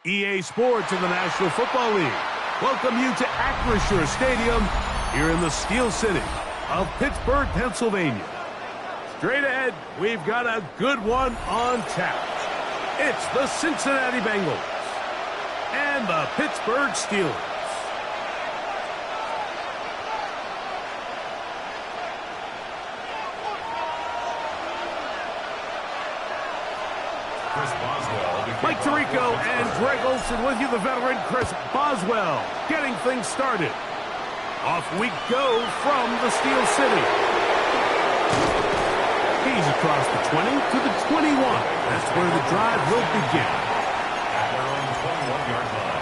EA Sports in the National Football League welcome you to Acrisure Stadium here in the Steel City of Pittsburgh, Pennsylvania. Straight ahead, we've got a good one on tap. It's the Cincinnati Bengals and the Pittsburgh Steelers. Mike Tirico and Greg Olsen with you, the veteran Chris Boswell, getting things started. Off we go from the Steel City. He's across the 20 to the 21. That's where the drive will begin. At their own 21-yard line.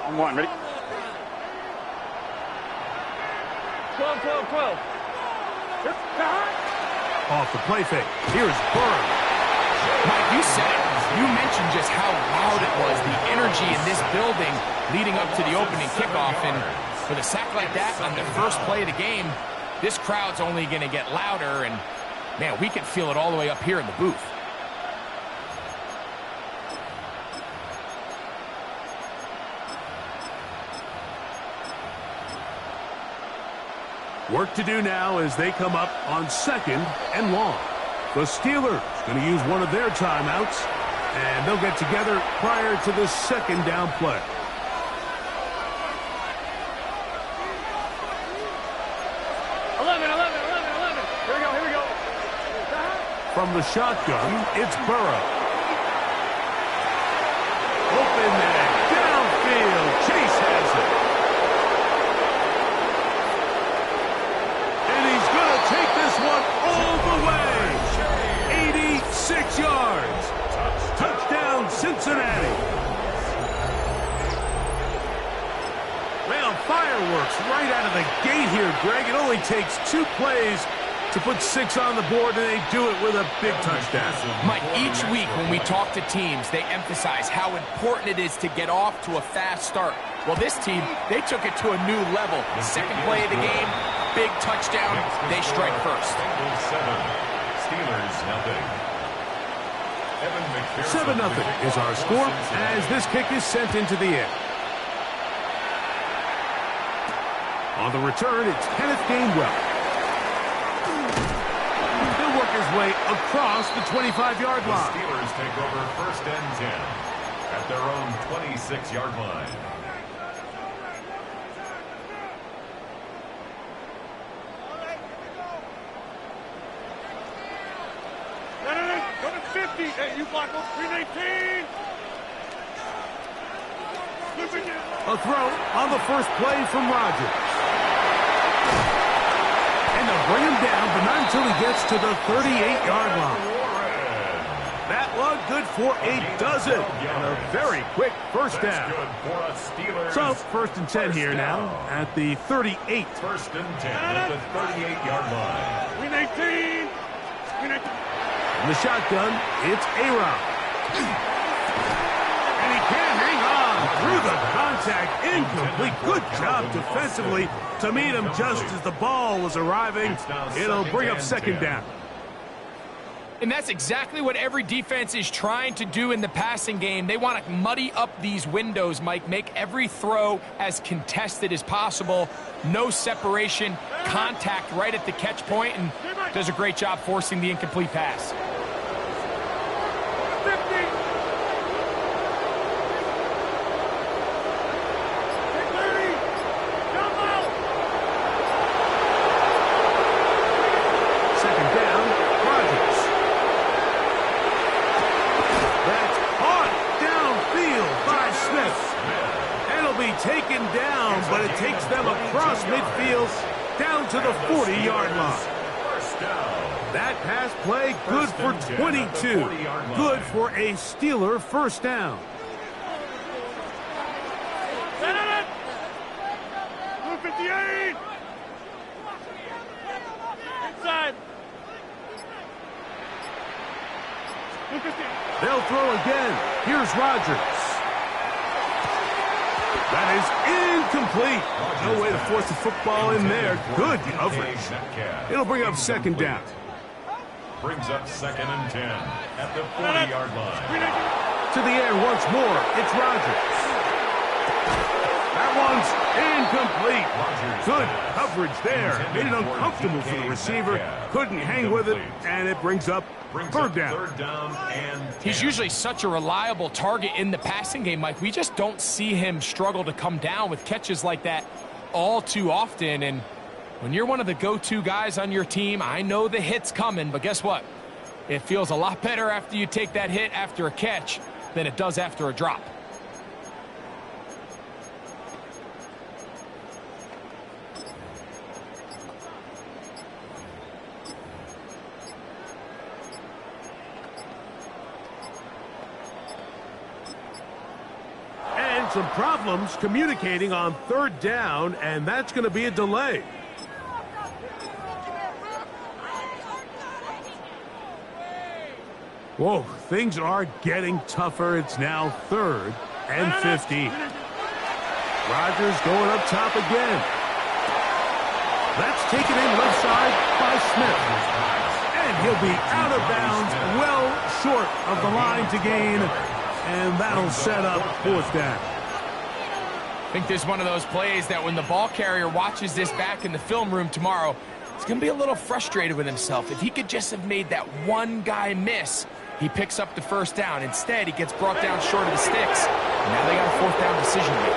On one, ready? 12. Off the play fake. Here's Burrow. Mike, you said it. You mentioned just how loud it was, the energy in this building leading up to the opening kickoff. And with a sack like that on the first play of the game, this crowd's only going to get louder. And, man, we can feel it all the way up here in the booth. Work to do now as they come up on 2nd and long. The Steelers going to use one of their timeouts, and they'll get together prior to the 2nd down play. Eleven. Here we go. From the shotgun, it's Burrow. Open man, downfield. Chase has it. Take this one all the way. 86 yards. Touchdown, Cincinnati. Well, fireworks right out of the gate here, Greg. It only takes 2 plays to put 6 on the board, and they do it with a big touchdown. Mike, each week when we talk to teams, they emphasize how important it is to get off to a fast start. Well, this team, they took it to a new level. Second play of the game, big touchdown. They strike first. 7-0 is our score as this kick is sent into the air. On the return, it's Kenneth Gainwell. He'll work his way across the 25-yard line. The Steelers take over 1st and 10 at their own 26-yard line. Go to 50. Hey, you block on 319. A throw on the first play from Rodgers. And they'll bring him down, but not until he gets to the 38-yard line. That one good for a dozen. And a very quick first down. So, 1st and 10 here now at the 38. 1st and 10 at the 38-yard line. 319. In the shotgun, it's A-Rod. And he can't hang on through the contact. Incomplete. Good job defensively to meet him just as the ball was arriving. It'll bring up 2nd down. And that's exactly what every defense is trying to do in the passing game. They want to muddy up these windows, Mike, make every throw as contested as possible. No separation, contact right at the catch point, and does a great job forcing the incomplete pass. 50. Taken down, but it takes them across midfield down to the 40-yard line. That pass play good for 22. Good for a Steeler first down. 258. Inside. They'll throw again. Here's Rodgers. That is incomplete. No way to force the football in there. Good coverage. It'll bring up second down. Brings up 2nd and 10 at the 40-yard line. To the air once more. It's Rodgers. That one's incomplete. Good coverage there. Made it uncomfortable for the receiver. Couldn't hang with it, and it brings up third down. And 10. He's usually such a reliable target in the passing game, Mike. We just don't see him struggle to come down with catches like that all too often. And when you're one of the go-to guys on your team, I know the hit's coming, but guess what? It feels a lot better after you take that hit after a catch than it does after a drop. Some problems communicating on third down, and that's going to be a delay. Whoa, things are getting tougher. It's now 3rd and 15. Rodgers going up top again. That's taken in left side by Smith. And he'll be out of bounds, well short of the line to gain, and that'll set up 4th down. I think this is one of those plays that when the ball carrier watches this back in the film room tomorrow, he's going to be a little frustrated with himself. If he could just have made that one guy miss, he picks up the 1st down. Instead, he gets brought down short of the sticks. And now they got a 4th down decision to make.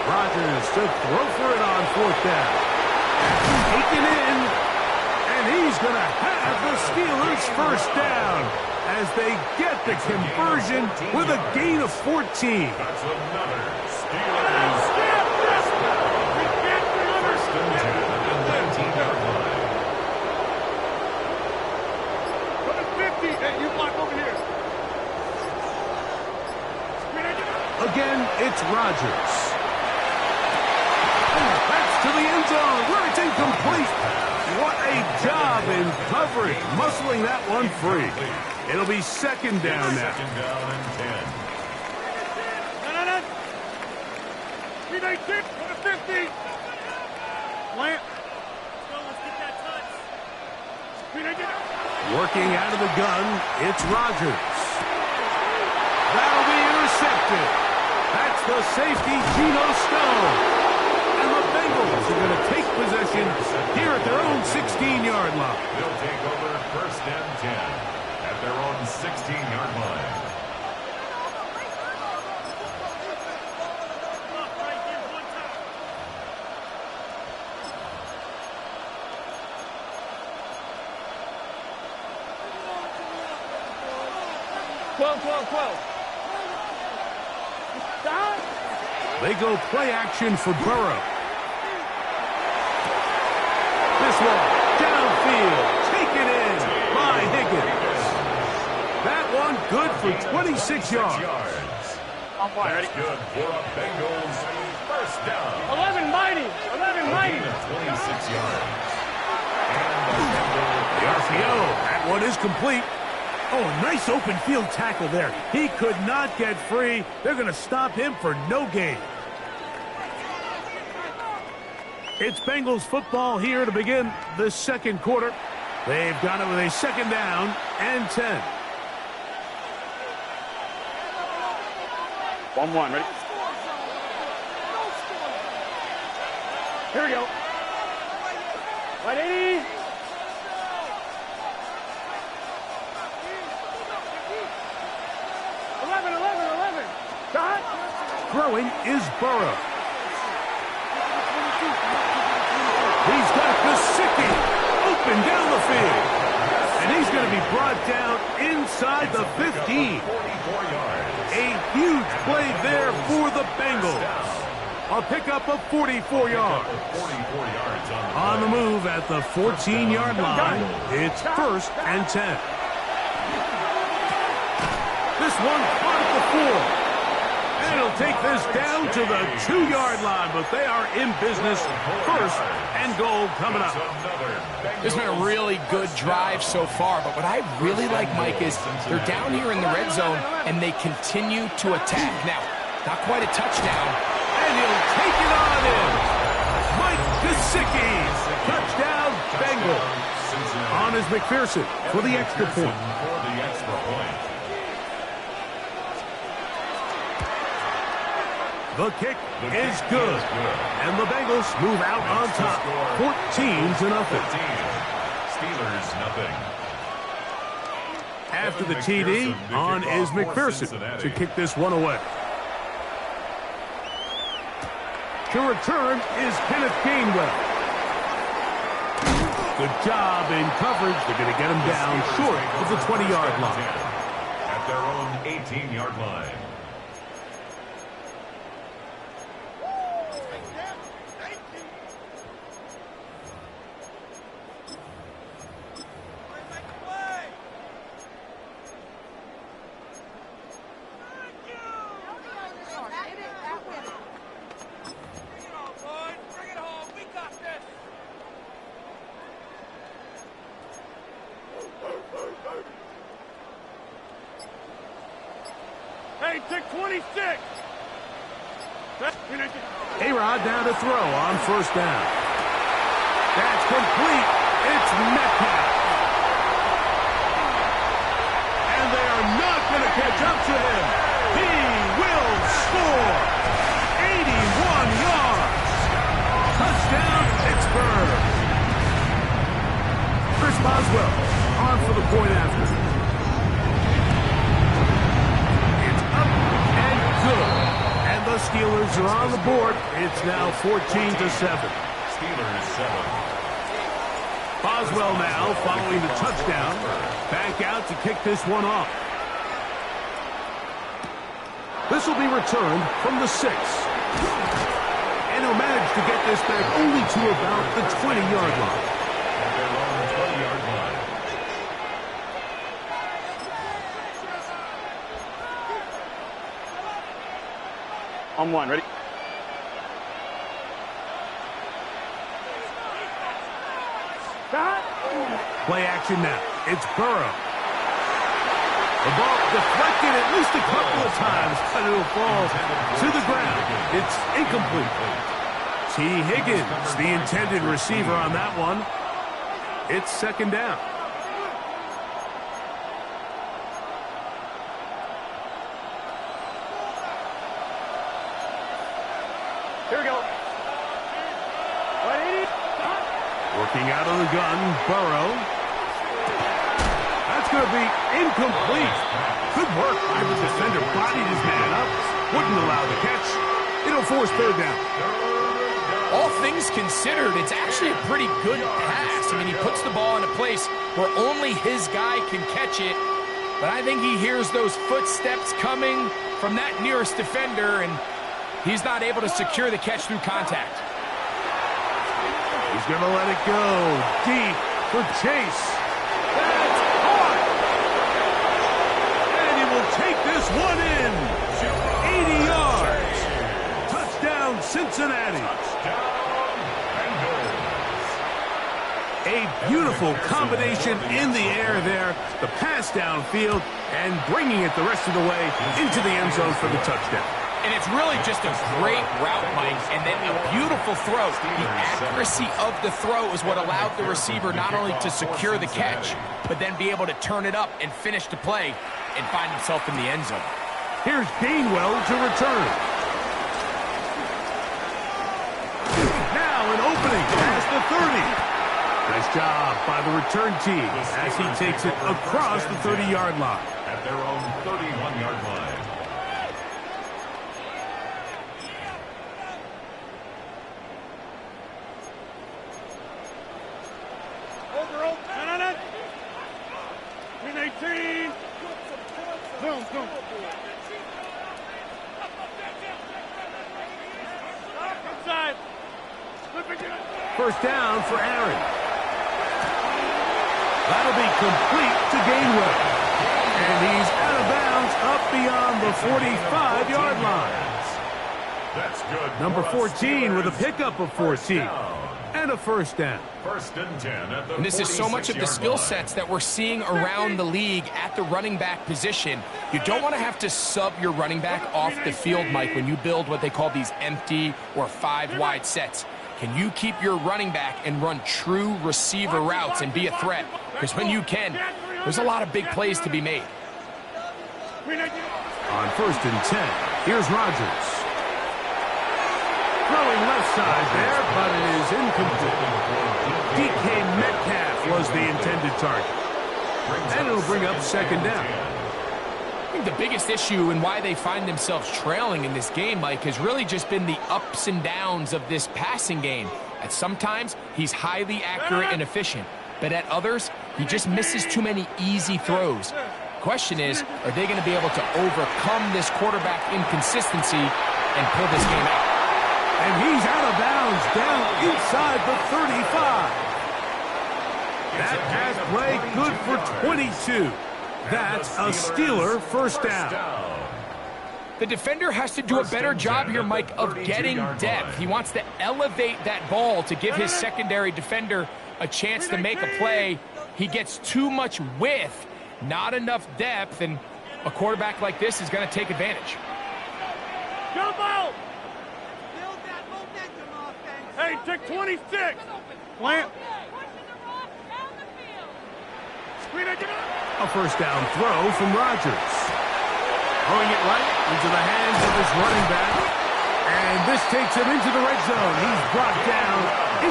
Rodgers to throw for it on 4th down. Taken in. He's going to have the Steelers 1st down as they get the conversion with a gain of 14. That's another Steelers. 1st and 10 at the 19-yard line. Go to 50. Hey, you block over here. Again, it's Rodgers. That's to the end zone where it's incomplete. What a job in coverage, muscling that one free. It'll be 2nd down now. 2nd down and 10. No. 3-19. Go to 50. Plant. Let's get that touch. 3-19. Working out of the gun, it's Rodgers. That'll be intercepted. That's the safety, Geno Stone. And the Bengals are going to take possession here at their own 16-yard line. They'll take over 1st and 10 at their own 16-yard line. They go play action for Burrow. This one, downfield, taken in by Higgins. That one good for 26 yards. That's good for a Bengals 1st down. 11 mighty. A gain of 26 yards. The RPO, that one is complete. Oh, nice open field tackle there. He could not get free. They're going to stop him for no gain. It's Bengals football here to begin the 2nd quarter. They've got it with a 2nd down and 10. 1-1, ready? Here we go. Right 80. Throwing is Burrow. He's got Gesicki open down the field. And he's going to be brought down inside the 15. A huge play there for the Bengals. A pickup of 44 yards. On the move at the 14-yard line, it's 1st and 10. This one caught at the 4. And he'll take this down to the 2-yard line, but they are in business. First and goal coming up. This has been a really good drive so far, but what I really like, Mike, is they're down here in the red zone, and they continue to attack. Now, not quite a touchdown. And he'll take it on in. Mike Gesicki. Touchdown, Bengals. On is McPherson for the extra point. The kick is good. And the Bengals move out on top. 14-0. Steelers, nothing. After the TD, on is McPherson to kick this one away. To return is Kenneth Gainwell. Good job in coverage. They're going to get him down short of the 20-yard line. At their own 18-yard line. Hey, take 26. A-Rod down to throw on first down. That's complete. It's Metcalf. And they are not going to catch up to him. He will score. 81 yards. Touchdown, Pittsburgh. Chris Boswell on for the point after. And the Steelers are on the board. It's now 14-7. Steelers 7. Boswell now following the touchdown. Back out to kick this one off. This will be returned from the 6. And he'll manage to get this back only to about the 20-yard line. At their own 20-yard line. On one, ready? Play action now. It's Burrow. The ball deflected at least a couple of times, but it'll fall to the ground. It's incomplete. T. Higgins, the intended receiver on that one. It's second down. Here we go. Working out of the gun, Burrow. That's going to be incomplete. Good work by the defender. Bodied his man up. Wouldn't allow the catch. It'll force third down. All things considered, it's actually a pretty good pass. I mean, he puts the ball in a place where only his guy can catch it. But I think he hears those footsteps coming from that nearest defender, and he's not able to secure the catch through contact. He's going to let it go deep for Chase. That's caught. And he will take this one in. 80 yards. Touchdown, Cincinnati. A beautiful combination in the air there. The pass downfield and bringing it the rest of the way into the end zone for the touchdown. And it's really just a great route, Mike, and then a beautiful throw. The accuracy of the throw is what allowed the receiver not only to secure the catch, but then be able to turn it up and finish the play and find himself in the end zone. Here's Gainwell to return. Now an opening past the 30. Nice job by the return team as he takes it across the 30-yard line. At their own 31-yard line. Pin 18. Zoom. Inside. First down for Aaron. That'll be complete to Gainwell. And he's out of bounds up beyond the 45-yard line. That's good. Number for 14 with a Steelers. pickup of 14. And a first down. First and 10 at the And this is so much of the 46-yard skill line. sets that we're seeing around the league at the running back position. You don't want to have to sub your running back off the field, Mike, when you build what they call these empty or 5-wide sets. Can you keep your running back and run true receiver routes and be a threat? Because when you can, there's a lot of big plays to be made. On first and 10, here's Rodgers. Throwing left side there, but it is incomplete. DK Metcalf was the intended target. And it'll bring up second down. I think the biggest issue and why they find themselves trailing in this game, Mike, has really just been the ups and downs of this passing game. At sometimes, he's highly accurate and efficient, but at others, he just misses too many easy throws. Question is, are they going to be able to overcome this quarterback inconsistency and pull this game out? And he's out of bounds down inside the 35. That pass play good for 22. That's a Steeler first down. The defender has to do a better job here, Mike, of getting depth. He wants to elevate that ball to give his secondary defender a chance to make a play. He gets too much width, not enough depth, and a quarterback like this is going to take advantage. Jump out! Hey, take 26! Plant! A first down throw from Rodgers. Throwing it right into the hands of his running back. And this takes him into the red zone. He's brought down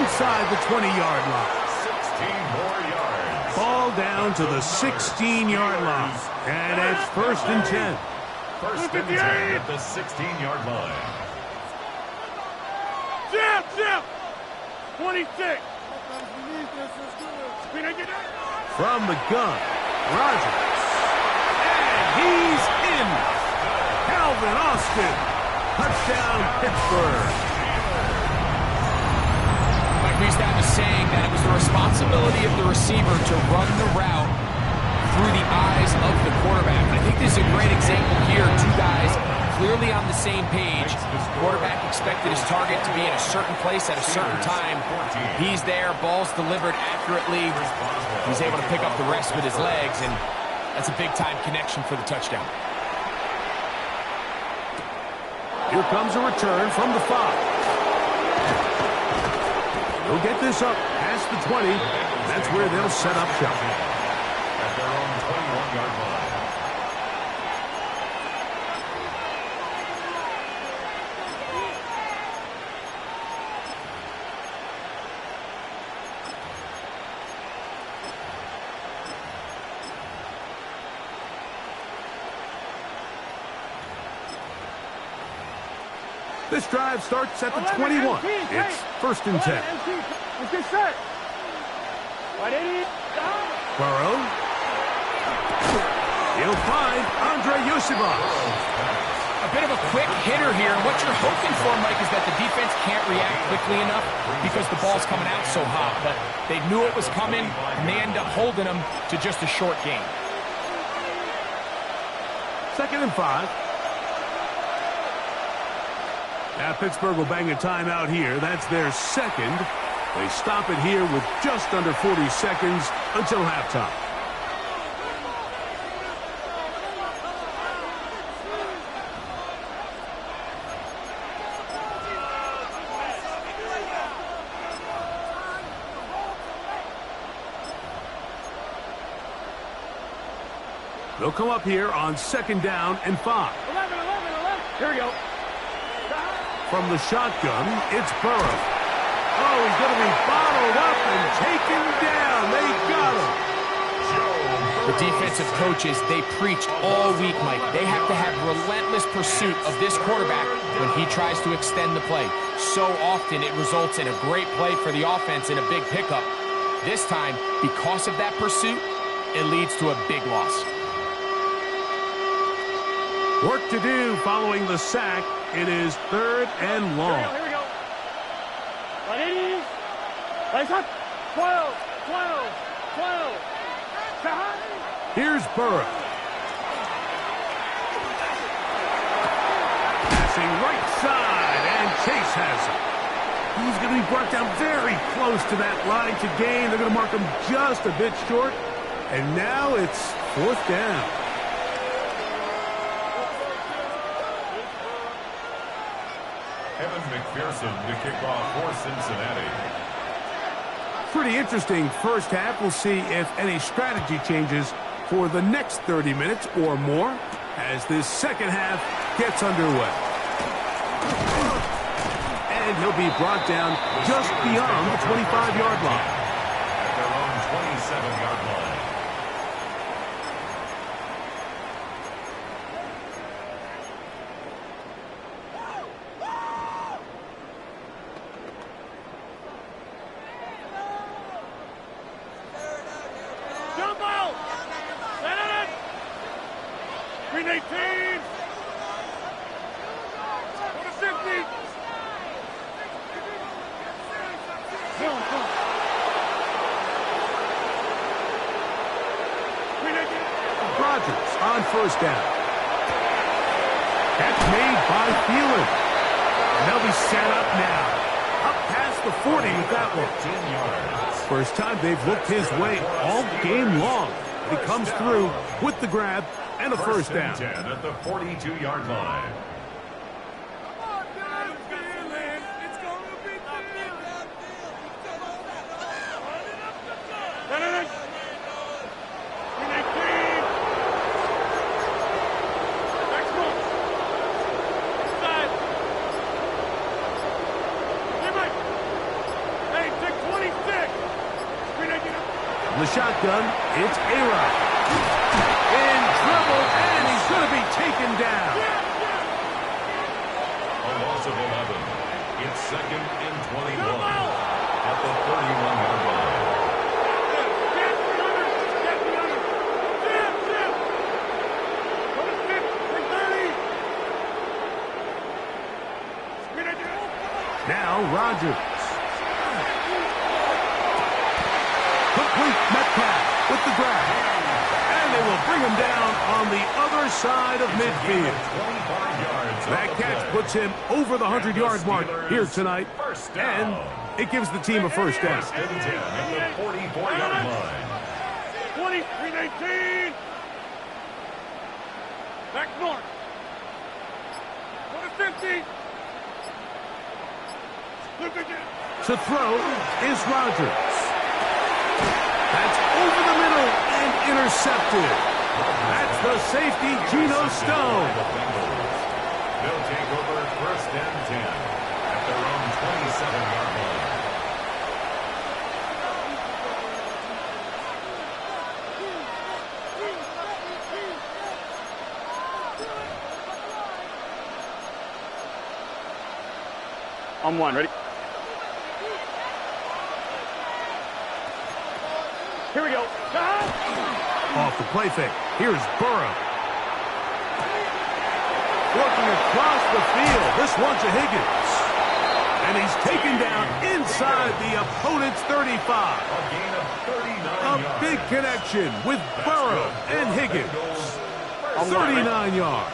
inside the 20-yard line. 16 more yards. Ball down to the 16-yard line. And it's first and 10. First and 10 at the 16-yard line. Zip! 26! From the gun, Rodgers. And he's in. Calvin Austin. Touchdown, Pittsburgh. Like we used to have a saying that it was the responsibility of the receiver to run the route through the eyes of the quarterback. I think this is a great example here. Two guys clearly on the same page. The quarterback expected his target to be in a certain place at a certain time. He's there, ball's delivered accurately. He's able to pick up the rest with his legs, and that's a big-time connection for the touchdown. Here comes a return from the 5. He'll get this up past the 20. That's where they'll set up shop. At their own 21-yard line. This drive starts at the 21. It's first and 10. Burrow. He'll find Andre Yosibov. A bit of a quick hitter here. What you're hoping for, Mike, is that the defense can't react quickly enough because the ball's coming out so hot. But they knew it was coming, and they end up holding them to just a short gain. Second and 5. Now Pittsburgh will bang a timeout here. That's their second. They stop it here with just under 40 seconds until halftime. They'll come up here on second down and 5. 11. Here we go. From the shotgun, it's Burrow. Oh, he's going to be bottled up and taken down. They got him. The defensive coaches, they preach all week, Mike. They have to have relentless pursuit of this quarterback when he tries to extend the play. So often it results in a great play for the offense and a big pickup. This time, because of that pursuit, it leads to a big loss. Work to do following the sack. It is third and long. Here we go. 180. Nice hot. 12. Here's Burrow. Pass crossing right side, and Chase has it. He's going to be brought down very close to that line to gain. They're going to mark him just a bit short. And now it's 4th down. Evan McPherson to kick off for Cincinnati. Pretty interesting first half. We'll see if any strategy changes for the next 30 minutes or more as this second half gets underway. And he'll be brought down just beyond the 25-yard line. At their own 27-yard line. On first down. Catch made by Thielen. And they'll be set up now. Up past the 40 with that one. 10 yards. First time they've looked his way all game long. He comes through with the grab and a first down. 10 at the 42-yard line. The shotgun, it's A-Rod. In trouble, and he's going to be taken down. A loss of 11. It's 2nd and 21 at the 31-yard line. Now Rodgers. Complete Metcalf with the grab. And they will bring him down on the other side of midfield. That catch puts him over the 100-yard mark here tonight. And it gives the team a first down. 1st and 10 at the 44-yard line. 23-19. Back north. Go to 50. Look again. To throw is Rodgers. That's over the middle and intercepted. That's the safety, Geno Stone. They'll take over 1st and 10 at their own 27-yard line. On one, ready? Here we go. Off the play fake. Here's Burrow. Working across the field. This one's a Higgins. And he's taken down inside the opponent's 35. A gain of 39 yards. Big connection with Burrow and Higgins. 39 yards.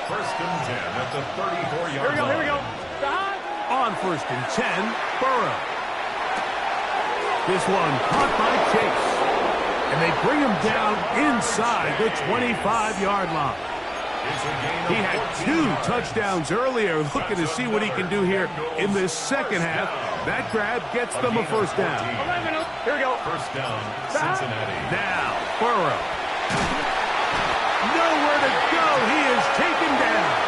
1st and 10 at the 34-yard line. Here we go. On 1st and 10, Burrow. This one caught by Chase. And they bring him down inside the 25-yard line. He had 2 touchdowns earlier. Looking to see what he can do here in this second half. That grab gets them a first down. Here we go. 1st down, Cincinnati. Now, Burrow. Nowhere to go. He is taken down.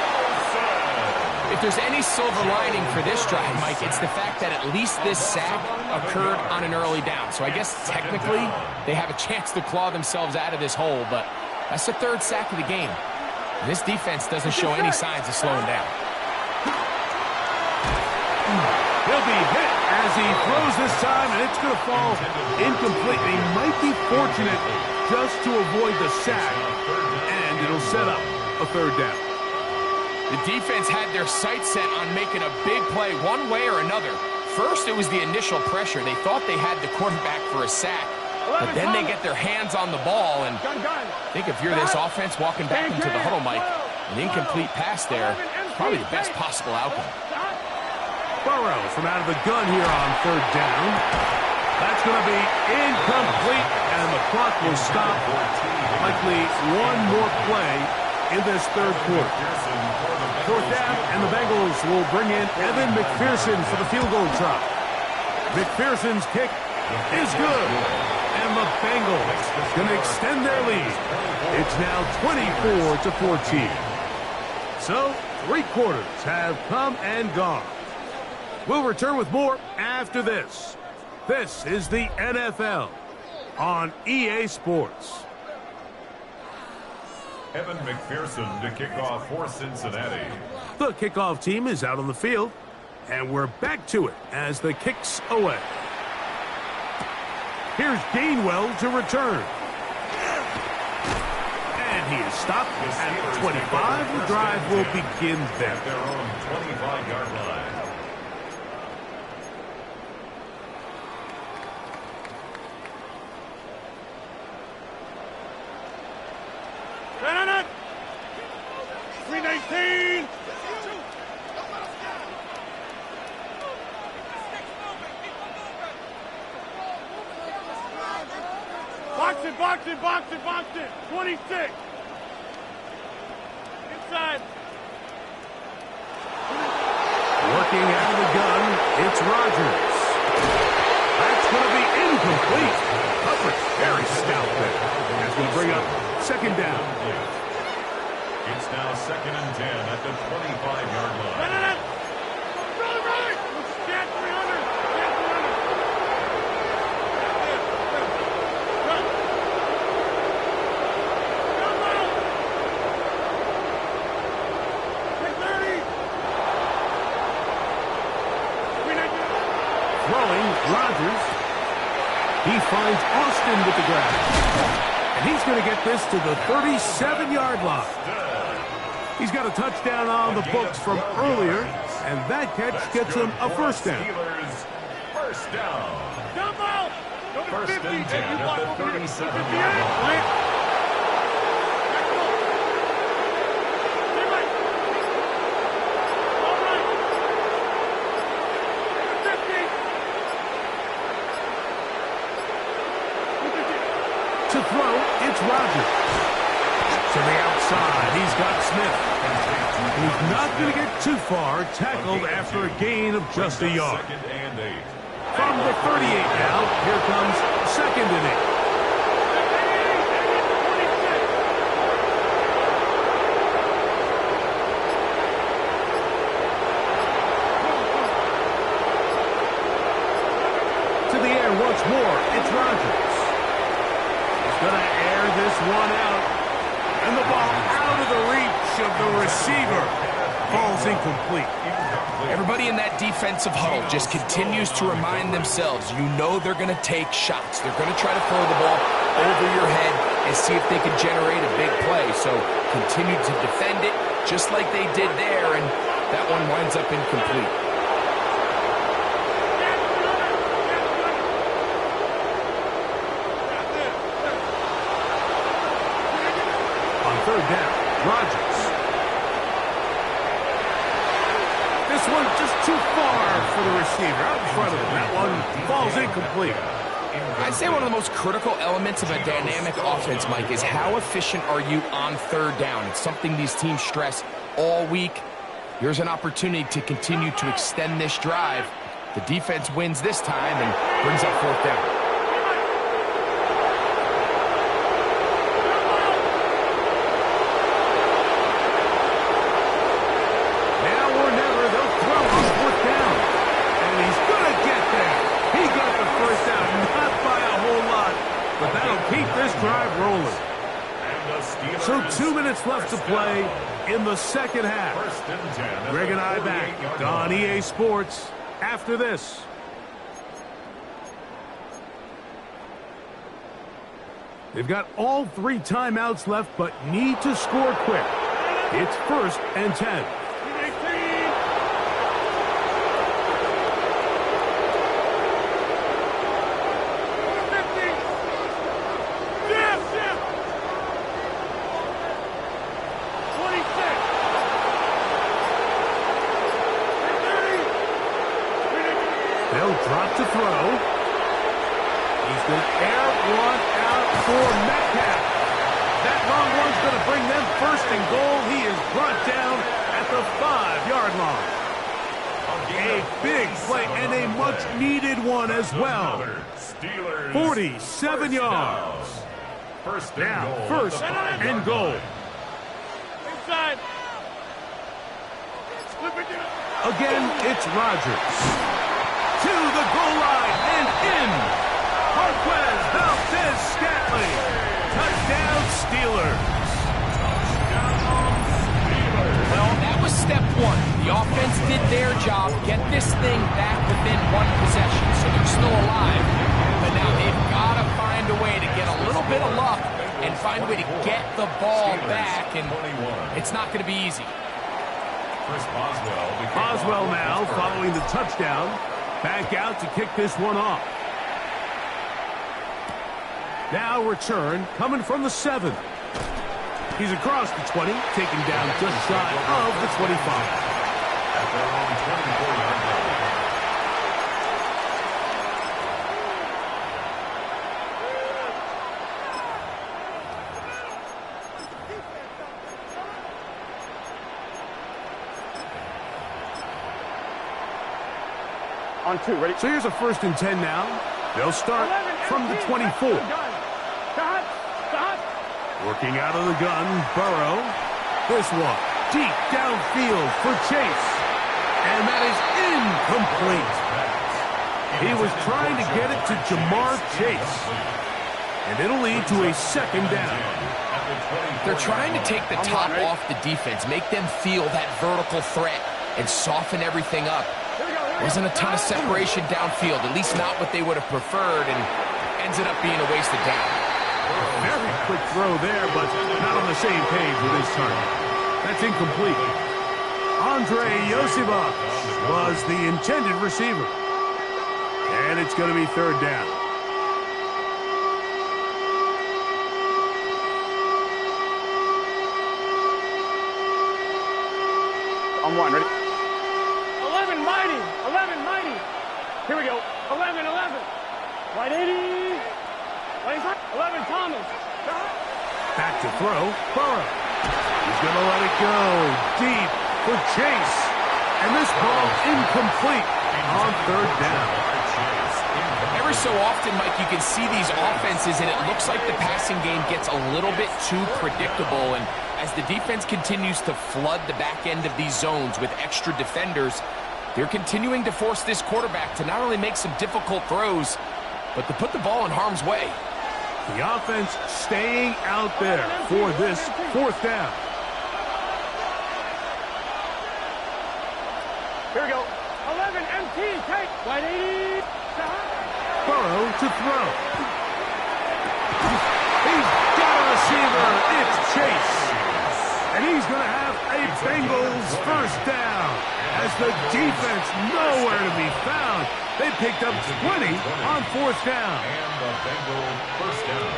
If there's any silver lining for this drive, Mike, it's the fact that at least this sack occurred on an early down. So I guess technically they have a chance to claw themselves out of this hole, but that's the 3rd sack of the game. This defense doesn't show any signs of slowing down. He'll be hit as he throws this time, and it's going to fall incomplete. They might be fortunate just to avoid the sack, and it'll set up a 3rd down. The defense had their sights set on making a big play one way or another. First, it was the initial pressure. They thought they had the quarterback for a sack, but then they get their hands on the ball, and I think if you're this offense walking back into the huddle, Mike, An incomplete pass there is probably the best possible outcome. Burrow from out of the gun here on third down. That's going to be incomplete, and the clock will stop. Likely one more play in this third quarter. Fourth down, and the Bengals will bring in Evan McPherson for the field goal try. McPherson's kick is good, and the Bengals going to extend their lead. It's now 24-14. So, 3 quarters have come and gone. We'll return with more after this. This is the NFL on EA Sports. Evan McPherson to kick off for Cincinnati. The kickoff team is out on the field, and we're back to it as the kick's away. Here's Gainwell to return. And he is stopped at 25. The drive will begin there. At their own 25-yard line. Run it! 319! Box it! 26! Inside! Working out of the gun, it's Rodgers. That's going to be incomplete. Coverage very stout there. That's going to bring up second down. It's now 2nd and 10 at the 25-yard line. Run! Stand 300! Stand 300! Run! Come out! 330! 319! Throwing, Rodgers. He finds Austin with the grab. And he's going to get this to the 37-yard line. He's got a touchdown on the books from earlier, and that catch gets him a first down. First down. Come out! First and 10 at the 37-yard line. To throw, it's Rodgers. To the outside, he's got Smith. He's not going to get too far, tackled after a gain of just a yard. Second and 8. From the 38 now, here comes 2nd and 8. To the air once more, it's Rodgers. Going to air this one out. And the ball out of the reach of the receiver. Falls incomplete. Everybody in that defensive huddle just continues to remind themselves, you know they're going to take shots. They're going to try to throw the ball over your head and see if they can generate a big play. So continue to defend it just like they did there, and that one winds up incomplete. Third down, Rodgers. This one just too far for the receiver. Out in front of him. That one falls incomplete. I'd say one of the most critical elements of a dynamic offense, Mike, is how efficient are you on third down. It's something these teams stress all week. Here's an opportunity to continue to extend this drive. The defense wins this time and brings up fourth down. Drive rolling. So 2 minutes left to play in the second half. Greg and I back on EA Sports after this. They've got all 3 timeouts left, but need to score quick. It's 1st and 10. They'll drop to throw. He's going to air one out for Metcalf. That long one's going to bring them first and goal. He is brought down at the 5-yard line. A big play and a much-needed one as well. 47 yards. Now, first and goal. Inside. Again, it's Rodgers. To the goal line and in. Marquez Valdez-Scantling. Touchdown, Steelers. Well, that was step one. The offense did their job, get this thing back within one possession, so they're still alive. But now they've got to find a way to get a little bit of luck and find a way to get the ball back, and it's not going to be easy. Boswell now following the touchdown. Back out to kick this one off. Now return coming from the 7. He's across the 20, taken down just shy of the 25. At their own 24-yard line. On 2, ready? So here's a 1st and 10 now. They'll start from the 24. Working out of the gun, Burrow. This one, deep downfield for Chase. And that is incomplete. He was trying to get it to Jamar Chase. And it'll lead to a 2nd down. They're trying to take the top off the defense, make them feel that vertical threat, and soften everything up. Wasn't a ton of separation downfield, at least not what they would have preferred, and ends up being a wasted down. Very quick throw there, but not on the same page with his target. That's incomplete. Andre Yosibach was the intended receiver. And it's going to be 3rd down. On 1, ready? 11, mighty. 11, mighty. Here we go. 11, 11. Right 80. 11, Thomas. Back to throw. Burrow. He's going to let it go. Deep for Chase. And this ball incomplete on 3rd down. Every so often, Mike, you can see these offenses, and it looks like the passing game gets a little bit too predictable. And as the defense continues to flood the back end of these zones with extra defenders, they're continuing to force this quarterback to not only make some difficult throws, but to put the ball in harm's way. The offense staying out there for this 4th down. Here we go. 11, MT, take. Right 80. Burrow to throw. He's got a receiver. It's Chase. And he's going to have a Bengals 1st down. As the defense nowhere to be found. They picked up 20 on 4th down. And the Bengals 1st down.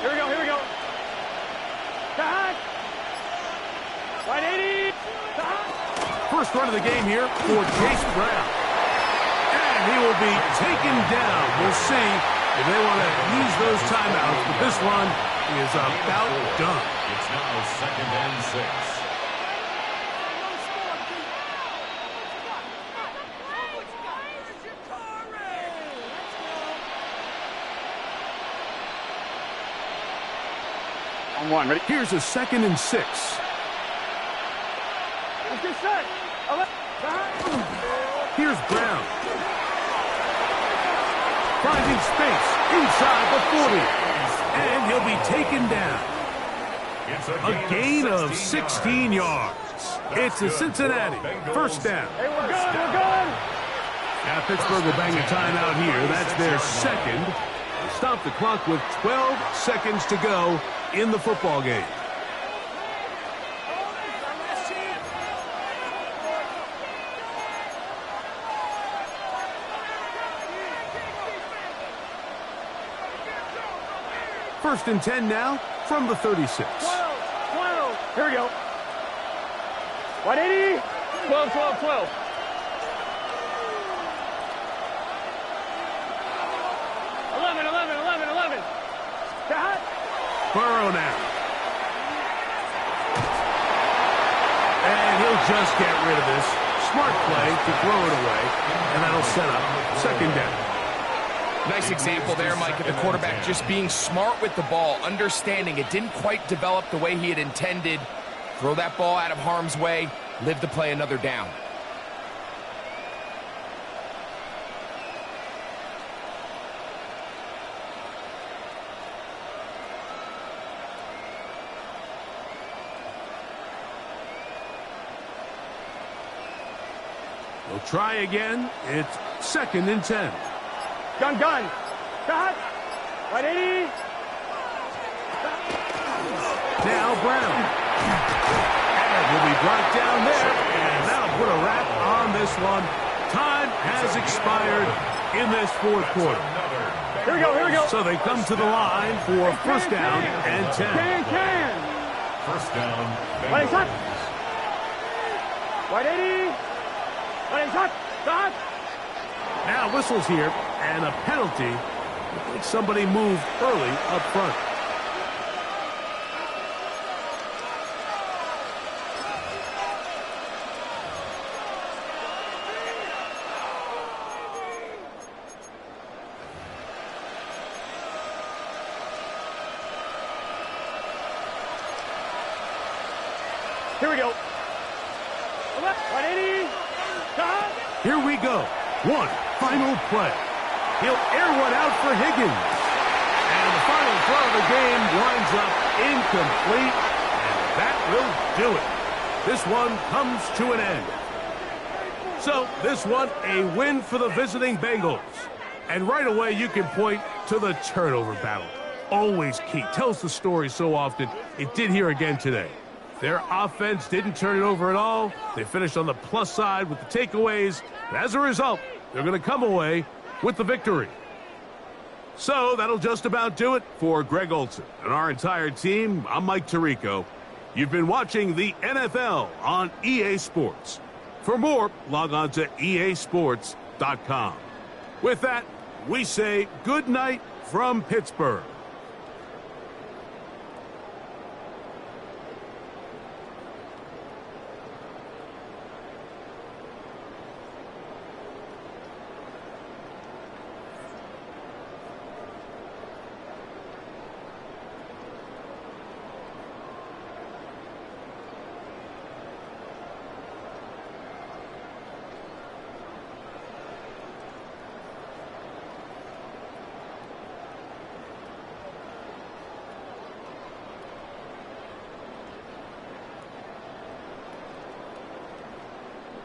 Here we go, here we go. Right 80. First run of the game here for Chase Brown. And he will be taken down. We'll see if they want to use those timeouts, but this one is about done. It's now 2nd and 6. On 1, ready? Here's a 2nd and 6. Let's get set. Here's Brown. Finding space inside the 40. And he'll be taken down. A gain of 16 yards. It's a Cincinnati 1st down. Hey, we're good, we're good. Now Pittsburgh will bang a timeout here. That's their 2nd. Stop the clock with 12 seconds to go in the football game. First and 10 now from the 36. 12, 12. Here we go. 180. 12, 12, 12. 11, 11, 11, 11. Cut. Burrow now. And he'll just get rid of this. Smart play to throw it away, and that'll set up second down. Nice example there, Mike, of the quarterback just being smart with the ball, understanding it didn't quite develop the way he had intended. Throw that ball out of harm's way, live to play another down. We'll try again. It's second and 10. Gun, gun. Cut. 180. Now Brown. And will be brought down there. And that'll put a wrap on this one. Time has expired in this fourth quarter. Here we go, here we go. So they come to the line for first down and 10. Can. First down. Running shot. 180. Running shot. Shot. Now whistles here and a penalty. I think somebody moved early up front. Here we go. 180. Shot. Here we go. One final play. He'll air one out for Higgins. And the final throw of the game winds up incomplete. And that will do it. This one comes to an end. So this one, a win for the visiting Bengals. And right away you can point to the turnover battle. Always key. Tells the story so often. It did here again today. Their offense didn't turn it over at all. They finished on the plus side with the takeaways. And as a result, they're going to come away with the victory. So that'll just about do it for Greg Olson and our entire team. I'm Mike Tirico. You've been watching the NFL on EA Sports. For more, log on to easports.com. With that, we say good night from Pittsburgh.